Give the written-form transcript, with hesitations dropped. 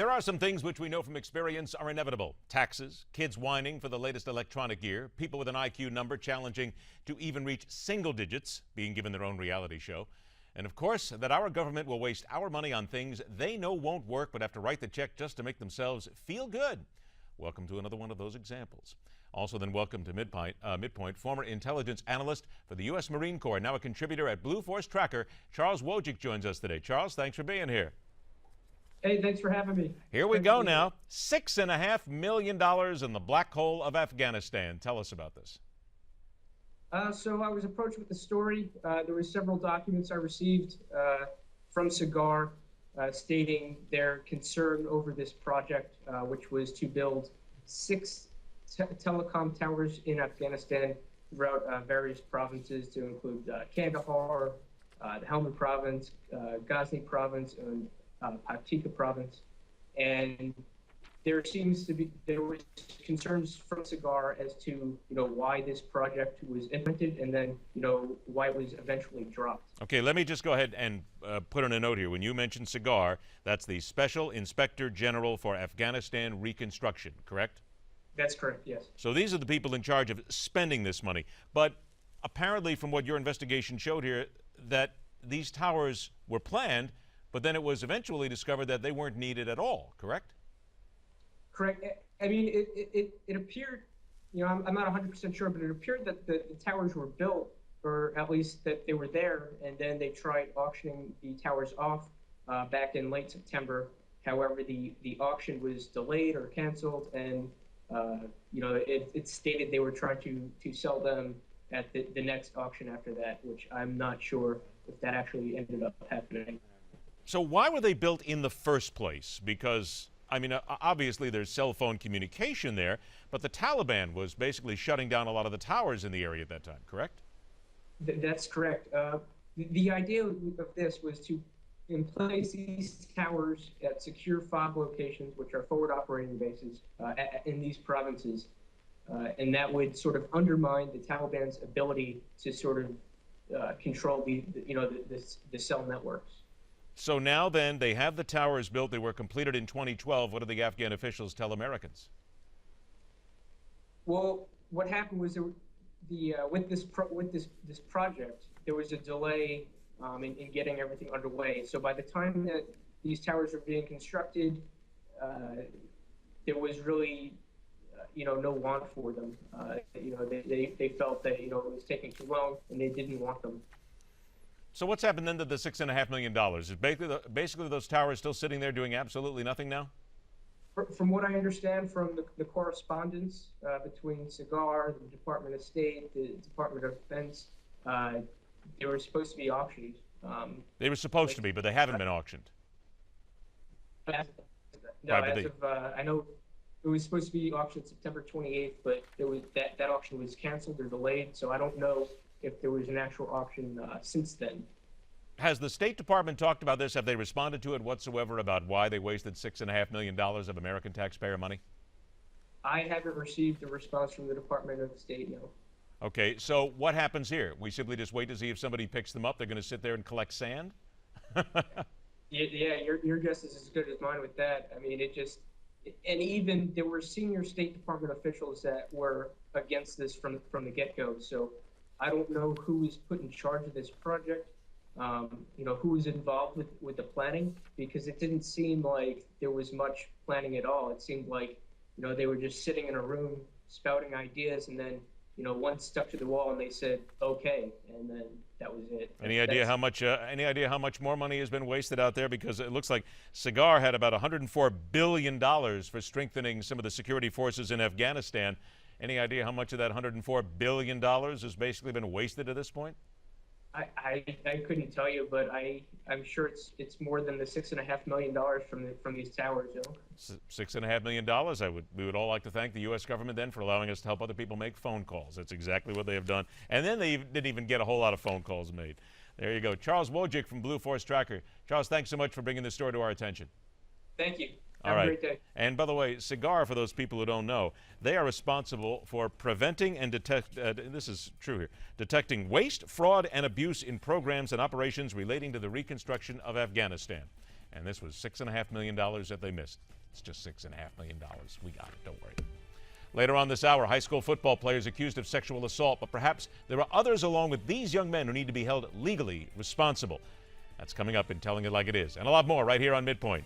There are some things which we know from experience are inevitable. Taxes, kids whining for the latest electronic gear, people with an IQ number challenging to even reach single digits, being given their own reality show. And of course, that our government will waste our money on things they know won't work but have to write the check just to make themselves feel good. Welcome to another one of those examples. Also then welcome to Midpoint, former intelligence analyst for the U.S. Marine Corps, now a contributor at Blue Force Tracker. Charles Wojcik joins us today. Charles, thanks for being here. Hey, thanks for having me. Here we go now. $6.5 million in the black hole of Afghanistan. Tell us about this. So I was approached with the story. There were several documents I received from Cigar stating their concern over this project, which was to build 6 telecom towers in Afghanistan throughout various provinces, to include Kandahar, the Helmand province, Ghazni province, and Paktika province. And there was concerns from Cigar as to why this project was implemented, and then why it was eventually dropped. Okay, let me just go ahead and put in a note here. When you mentioned Cigar, that's the Special Inspector General for Afghanistan Reconstruction, correct? That's correct, yes. So these are the people in charge of spending this money. But apparently, from what your investigation showed here, that these towers were planned, but then it was eventually discovered that they weren't needed at all, correct? Correct. I mean, it appeared, I'm not 100% sure, but it appeared that the towers were built, or at least that they were there, and then they tried auctioning the towers off back in late September. However, the auction was delayed or canceled, and it stated they were trying to sell them at the next auction after that, which I'm not sure if that actually ended up happening. So why were they built in the first place? Because, I mean, obviously there's cell phone communication there, but the Taliban was basically shutting down a lot of the towers in the area at that time, correct? That's correct. The idea of this was to place these towers at secure FOB locations, which are forward operating bases in these provinces, and that would sort of undermine the Taliban's ability to sort of control the cell networks. So now then, they have the towers built. They were completed in 2012. What did the Afghan officials tell Americans? Well, what happened was with this project, there was a delay in getting everything underway. So by the time that these towers were being constructed, there was really no want for them. They felt that it was taking too long, and they didn't want them. So what's happened then to the $6.5 million? Is basically those towers still sitting there doing absolutely nothing now? From what I understand from the correspondence between Cigar, the Department of State, the Department of Defense, they were supposed to be auctioned. They were supposed to be, but they haven't been auctioned. No, I know it was supposed to be auctioned September 28th, but that auction was canceled or delayed, so I don't know if there was an actual auction since then. Has the State Department talked about this? Have they responded to it whatsoever about why they wasted $6.5 million of American taxpayer money? I haven't received a response from the Department of State, no. Okay, so what happens here? We simply just wait to see if somebody picks them up. They're going to sit there and collect sand? Yeah, your guess is as good as mine with that. I mean, and even there were senior State Department officials that were against this from the get-go. So I don't know who was put in charge of this project, who was involved with the planning, because it didn't seem like there was much planning at all. It seemed like, they were just sitting in a room spouting ideas, and then, one stuck to the wall and they said, okay, and then that was it. Any idea how much more money has been wasted out there? Because it looks like Cigar had about $104 billion for strengthening some of the security forces in Afghanistan. Any idea how much of that $104 billion has basically been wasted at this point? I couldn't tell you, but I'm sure it's more than the $6.5 million from these towers. $6.5 million. We would all like to thank the U.S. government then for allowing us to help other people make phone calls. That's exactly what they have done. And then they didn't even get a whole lot of phone calls made. There you go. Charles Wojcik from Blue Force Tracker. Charles, thanks so much for bringing this story to our attention. Thank you. All right. Have a great day. And by the way, Cigar, for those people who don't know, they are responsible for preventing and this is true here, detecting waste, fraud, and abuse in programs and operations relating to the reconstruction of Afghanistan. And this was $6.5 million that they missed. It's just $6.5 million. We got it, don't worry. Later on this hour, high school football players accused of sexual assault, but perhaps there are others along with these young men who need to be held legally responsible. That's coming up in Telling It Like It Is, and a lot more right here on Midpoint.